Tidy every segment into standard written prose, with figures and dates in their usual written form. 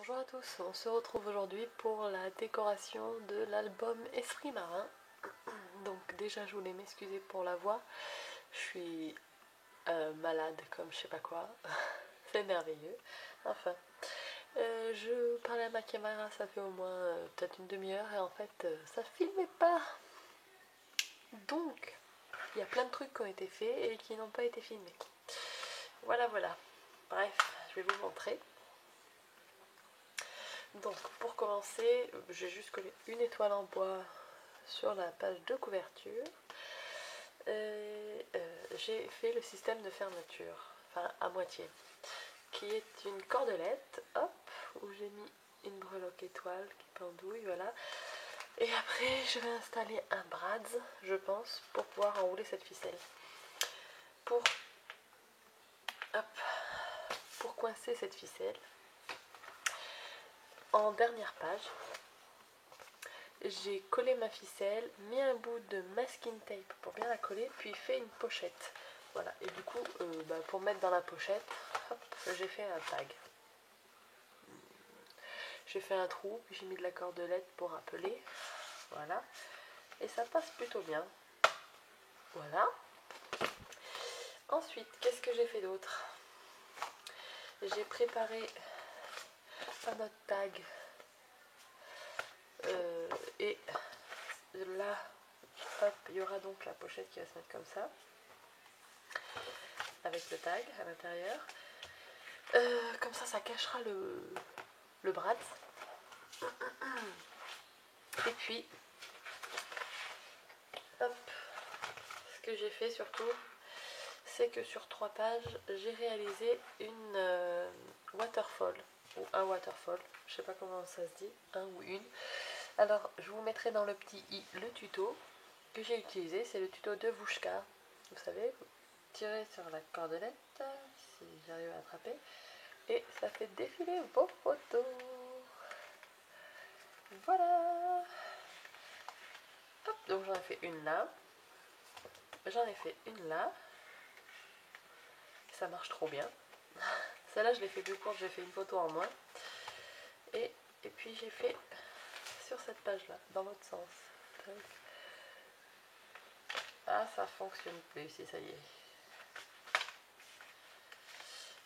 Bonjour à tous, on se retrouve aujourd'hui pour la décoration de l'album Esprit Marin. Donc déjà je voulais m'excuser pour la voix, je suis malade comme je sais pas quoi, c'est merveilleux. Enfin, je parlais à ma caméra, ça fait au moins peut-être une demi-heure et en fait ça filmait pas. Donc il y a plein de trucs qui ont été faits et qui n'ont pas été filmés. Voilà. Bref, je vais vous montrer. Donc pour commencer, j'ai juste collé une étoile en bois sur la page de couverture. J'ai fait le système de fermeture, enfin à moitié, qui est une cordelette, hop, où j'ai mis une breloque étoile qui pendouille, voilà. Et après je vais installer un brads, je pense, pour pouvoir enrouler cette ficelle. Pour coincer cette ficelle, en dernière page, j'ai collé ma ficelle, mis un bout de masking tape pour bien la coller, puis fait une pochette. Voilà, et du coup, pour mettre dans la pochette, hop, j'ai fait un tag. J'ai fait un trou, puis j'ai mis de la cordelette pour appeler. Voilà, et ça passe plutôt bien. Voilà. Ensuite, qu'est-ce que j'ai fait d'autre? J'ai préparé un autre tag. Et là, hop, il y aura donc la pochette qui va se mettre comme ça, avec le tag à l'intérieur. Comme ça cachera le brads. Et puis, hop, ce que j'ai fait surtout, c'est que sur 3 pages, j'ai réalisé une waterfall, ou un waterfall, je sais pas comment ça se dit, un ou une. Alors, je vous mettrai dans le petit i le tuto que j'ai utilisé, c'est le tuto de Vushka. Vous savez, vous tirez sur la cordelette, si j'arrive à attraper, et ça fait défiler vos photos. Voilà. Hop, donc j'en ai fait une là. J'en ai fait une là. Ça marche trop bien. Celle-là, je l'ai fait plus courte, j'ai fait une photo en moins. Et puis j'ai fait sur cette page-là, dans l'autre sens. Donc, ah, ça fonctionne plus, si ça y est.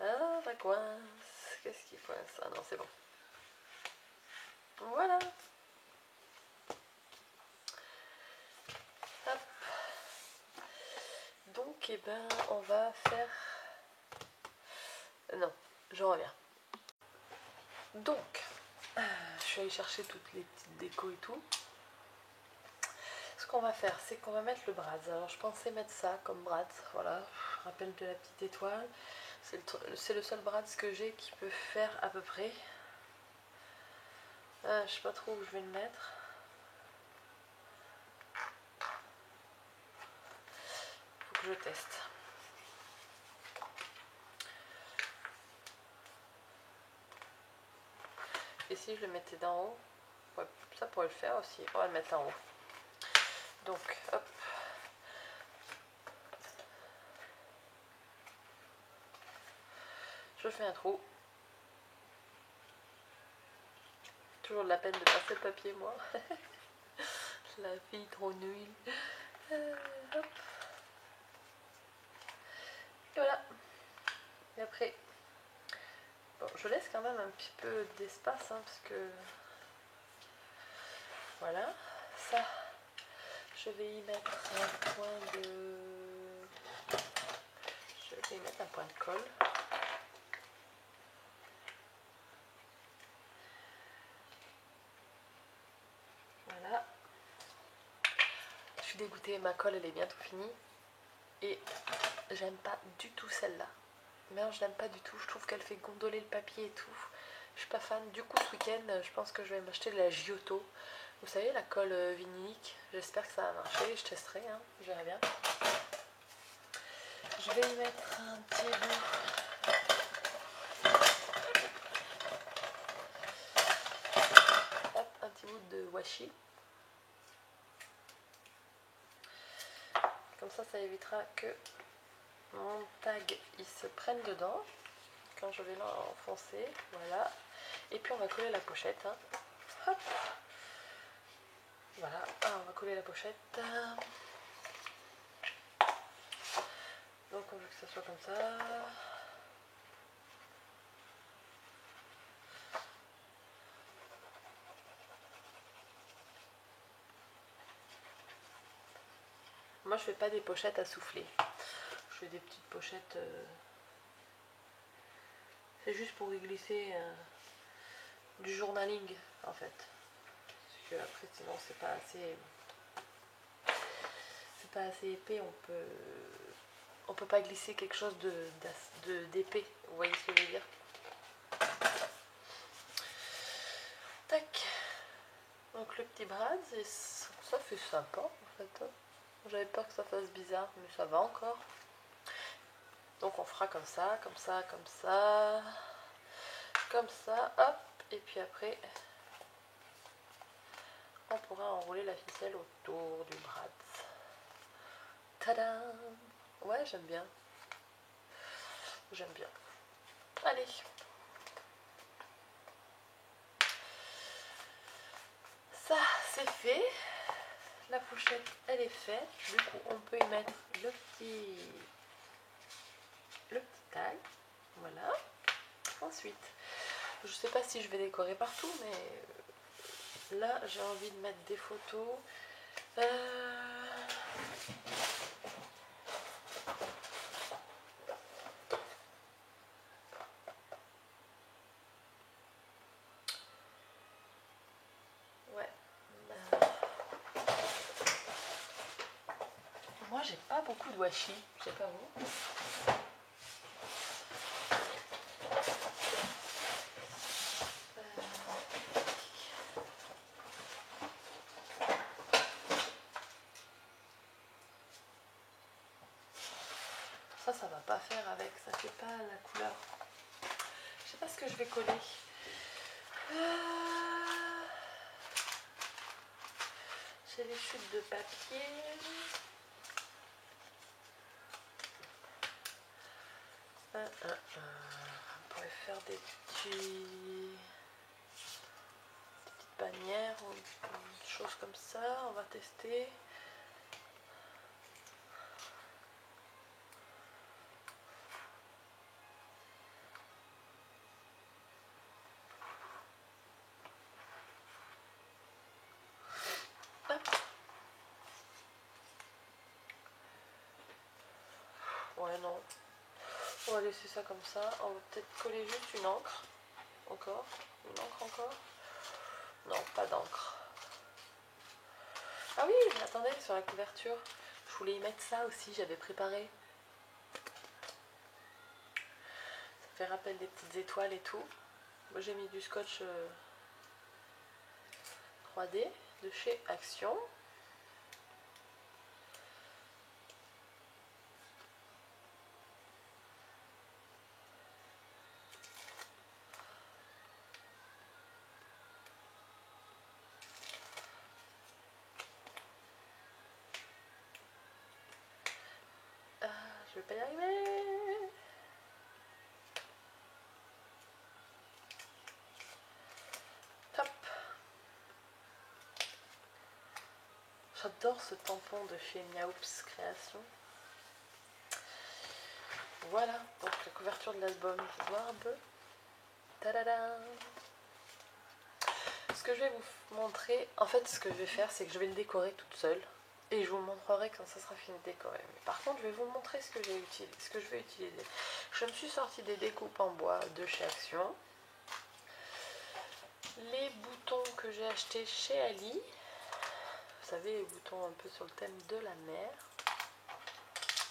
Ah, ça coince. Qu'est-ce qui coince? Ah non, c'est bon. Voilà. Hop. Donc, on va faire... Non, je reviens. Donc, je suis allée chercher toutes les petites décos et tout. Ce qu'on va faire, c'est qu'on va mettre le brads. Alors, je pensais mettre ça comme brads. Voilà, rappel de la petite étoile. C'est le seul brads que j'ai qui peut faire à peu près. Je sais pas trop où je vais le mettre. Faut que je teste. Et si je le mettais d'en haut, ouais, ça pourrait le faire aussi. On va le mettre en haut. Donc, hop. Je fais un trou. Toujours de la peine de passer le papier, moi. La fille trop nulle. Hop. Et voilà. Et après, bon, je laisse quand même un petit peu d'espace, hein, parce que voilà. Ça, je vais y mettre un point de... Je vais y mettre un point de colle. Voilà. Je suis dégoûtée, ma colle elle est bientôt finie. Et j'aime pas du tout celle-là. Mais non, je l'aime pas du tout. Je trouve qu'elle fait gondoler le papier et tout. Je suis pas fan. Du coup, ce week-end, je pense que je vais m'acheter de la Giotto. Vous savez, la colle vinylique. J'espère que ça va marcher. Je testerai, hein. Je verrai bien. Je vais y mettre un petit bout. Hop, un petit bout de washi. Comme ça évitera que mon tag il se prenne dedans quand je vais l'enfoncer. Voilà. Et puis on va coller la pochette. Hein. Hop. Voilà, on va coller la pochette. Donc on veut que ça soit comme ça. Moi je fais pas des pochettes à souffler. Je fais des petites pochettes. C'est juste pour y glisser du journaling en fait. Parce que après sinon c'est pas assez. C'est pas assez épais, on peut pas glisser quelque chose d'épais, vous voyez ce que je veux dire. Tac. Donc le petit brad, ça fait sympa en fait. J'avais peur que ça fasse bizarre, mais ça va encore. Donc on fera comme ça, comme ça, comme ça, comme ça, hop. Et puis après, on pourra enrouler la ficelle autour du brad. Tadam! Ouais, j'aime bien. J'aime bien. Allez. Ça, c'est fait. La pochette, elle est faite. Du coup, on peut y mettre le petit tag. Voilà. Ensuite, je sais pas si je vais décorer partout, mais là, j'ai envie de mettre des photos. Ouais. Moi, j'ai pas beaucoup de washi. Je sais pas vous. Ça va pas faire avec, ça fait pas la couleur. Je sais pas ce que je vais coller. J'ai les chutes de papier. On pourrait faire des petites bannières ou des choses comme ça. On va tester. Ouais, non. On va laisser ça comme ça. On va peut-être coller juste une encre. Encore. Une encre encore. Non, pas d'encre. Ah oui, attendez, sur la couverture. Je voulais y mettre ça aussi, j'avais préparé. Ça fait rappel des petites étoiles et tout. Moi j'ai mis du scotch 3D de chez Action. Je vais pas y arriver. Hop. J'adore ce tampon de chez Miaoups Création. Voilà, donc la couverture de l'album, je vais voir un peu. Tadada! Ce que je vais vous montrer, en fait ce que je vais faire, c'est que je vais le décorer toute seule. Et je vous montrerai quand ça sera fini de décorer. Mais par contre, je vais vous montrer ce que je vais utiliser. Je me suis sorti des découpes en bois de chez Action. Les boutons que j'ai achetés chez Ali. Vous savez, les boutons un peu sur le thème de la mer.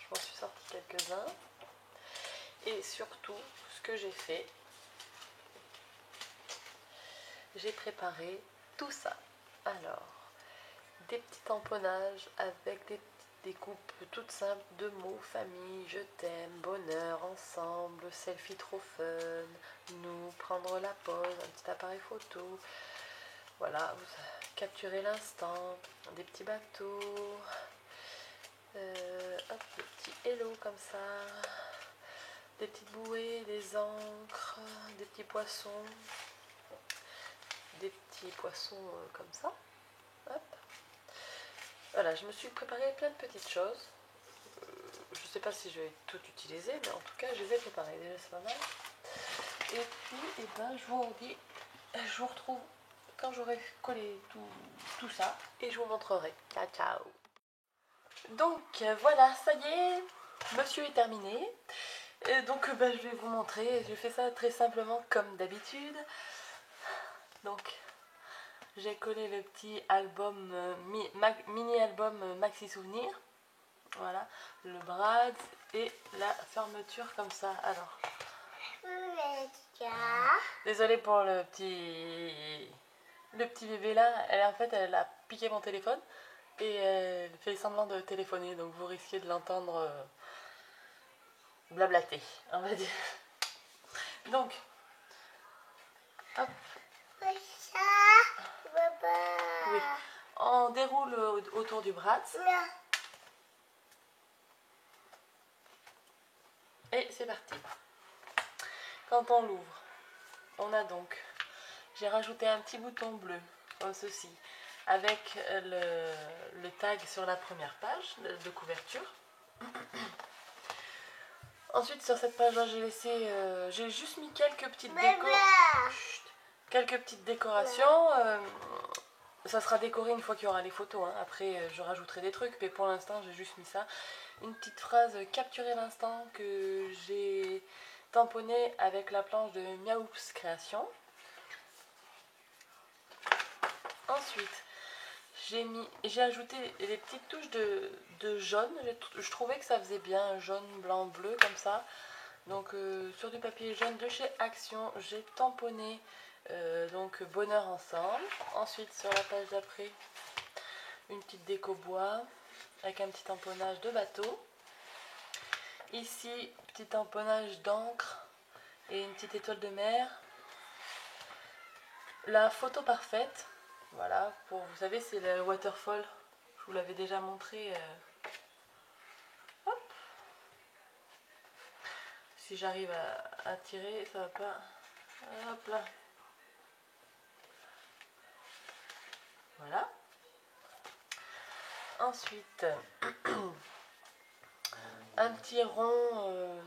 Je m'en suis sorti quelques-uns. Et surtout, ce que j'ai fait, j'ai préparé tout ça. Alors, des petits tamponnages avec des petites découpes toutes simples de mots, famille, je t'aime, bonheur, ensemble, selfie trop fun, nous, prendre la pause, un petit appareil photo. Voilà, vous capturez l'instant, des petits bateaux, hop, des petits hello comme ça, des petites bouées, des encres, des petits poissons. des petits poissons comme ça. Hop. Voilà, je me suis préparé plein de petites choses. Je sais pas si je vais tout utiliser, mais en tout cas, je les ai préparées. Déjà, c'est pas mal. Et puis, eh ben, je vous retrouve quand j'aurai collé tout ça et je vous montrerai. Ciao, ciao. Donc, voilà, ça y est, monsieur est terminé. Et donc, je vais vous montrer. Je fais ça très simplement comme d'habitude. Donc, j'ai collé le petit album, mini-album Maxi Souvenir. Voilà, le brad et la fermeture comme ça. Alors, désolée pour le petit bébé là. En fait, elle a piqué mon téléphone et elle fait semblant de téléphoner. Donc, vous risquez de l'entendre blablater, on va dire. Donc, hop. Oui. On déroule autour du bras. Et c'est parti. Quand on l'ouvre, on a donc, j'ai rajouté un petit bouton bleu, comme ceci, avec le tag sur la première page de couverture. Ensuite, sur cette page-là, j'ai juste mis quelques petites décorations. Ça sera décoré une fois qu'il y aura les photos. Hein. Après, je rajouterai des trucs, mais pour l'instant, j'ai juste mis ça. Une petite phrase capturée l'instant que j'ai tamponnée avec la planche de Miaoups Création. Ensuite, j'ai ajouté les petites touches de jaune. Je trouvais que ça faisait bien jaune, blanc, bleu comme ça. Donc sur du papier jaune de chez Action, j'ai tamponné donc bonheur ensemble. Ensuite sur la page d'après, une petite déco bois avec un petit tamponnage de bateau. Ici, petit tamponnage d'encre et une petite étoile de mer. La photo parfaite, voilà, vous savez, c'est le waterfall. Je vous l'avais déjà montré. Hop. Si j'arrive à tirer, ça va pas. Hop là. Voilà. Ensuite, un petit rond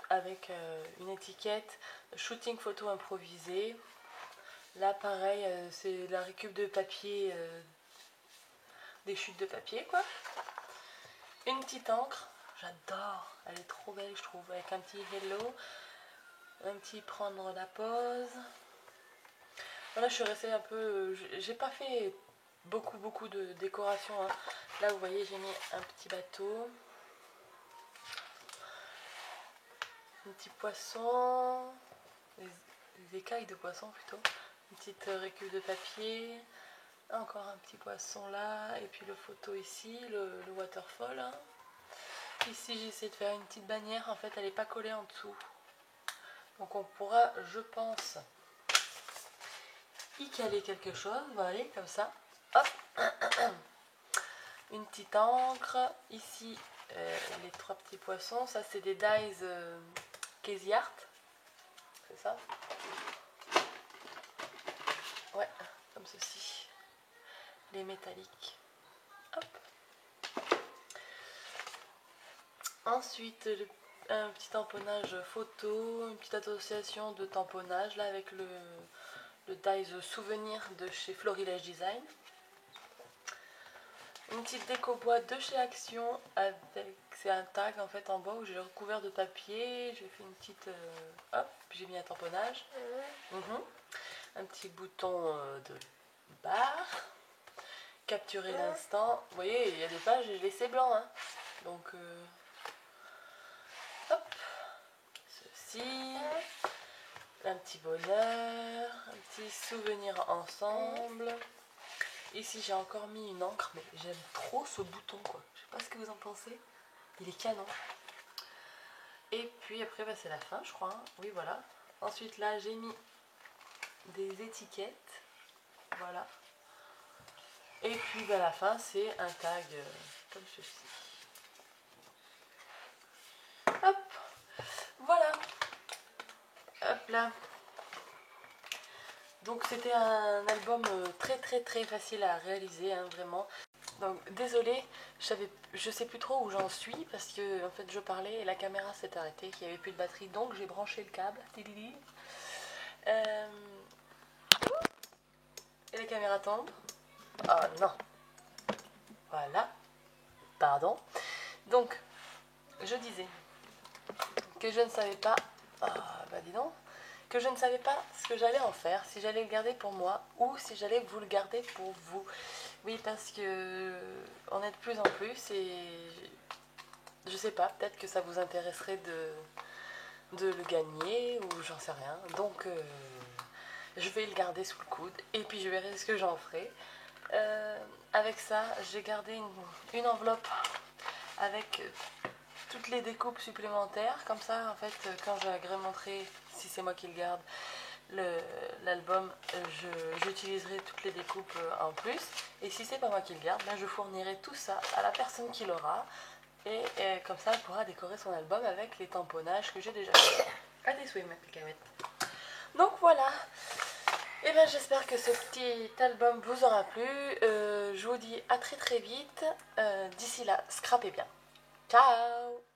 avec une étiquette shooting photo improvisé. Là, pareil, c'est la récup de papier, des chutes de papier, quoi. Une petite encre, j'adore, elle est trop belle, je trouve, avec un petit hello, un petit prendre la pause. Voilà, je suis restée un peu, j'ai pas fait beaucoup de décoration. Hein. Là, vous voyez, j'ai mis un petit bateau. Un petit poisson, des écailles de poisson plutôt, une petite récup de papier, encore un petit poisson là, et puis le photo ici, le waterfall. Hein. Ici j'ai essayé de faire une petite bannière, en fait elle n'est pas collée en dessous. Donc on pourra, je pense, y caler quelque chose, voilà, comme ça. Hop. Une petite encre, ici les trois petits poissons, ça c'est des dies Casey Art. C'est ça? Ouais, comme ceci. Les métalliques. Hop. Ensuite, un petit tamponnage photo, une petite association de tamponnage là avec le dies souvenir de chez Florilège Design. Une petite déco bois de chez Action avec, c'est un tag en fait en bas où j'ai recouvert de papier, j'ai fait une petite, hop, j'ai mis un tamponnage. Un petit bouton de barre, capturer l'instant. Vous voyez, il y a des pages, j'ai laissé blanc. Hein. Donc, hop, ceci, un petit bonheur, un petit souvenir ensemble. Ici, j'ai encore mis une encre, mais j'aime trop ce bouton, quoi. Je sais pas ce que vous en pensez. Il est canon. Et puis après, bah, c'est la fin, je crois. Hein. Oui, voilà. Ensuite, là, j'ai mis des étiquettes. Voilà. Et puis bah, à la fin, c'est un tag comme ceci. Hop, voilà. Hop là. Donc c'était un album très facile à réaliser, hein, vraiment. Donc désolée, je sais plus trop où j'en suis parce que en fait je parlais et la caméra s'est arrêtée, qu'il n'y avait plus de batterie, donc j'ai branché le câble. Euh, et la caméra tombe. Oh non. Voilà. Pardon. Donc, je disais que je ne savais pas. Ah, bah dis donc. Que je ne savais pas ce que j'allais en faire, si j'allais le garder pour moi ou si j'allais vous le garder pour vous. Oui, parce que on est de plus en plus et je sais pas, peut-être que ça vous intéresserait de le gagner ou j'en sais rien. Donc, je vais le garder sous le coude et puis je verrai ce que j'en ferai. Avec ça, j'ai gardé une enveloppe avec toutes les découpes supplémentaires. Comme ça, en fait, quand j'agrémenterai, si c'est moi qui le garde, l'album, j'utiliserai toutes les découpes en plus. Et si c'est pas moi qui le garde, ben, je fournirai tout ça à la personne qui l'aura. Et comme ça, elle pourra décorer son album avec les tamponnages que j'ai déjà fait. À tes souhaits, ma picamette. Donc voilà. Et bien j'espère que ce petit album vous aura plu. Je vous dis à très vite. D'ici là, scrapez bien. Ciao!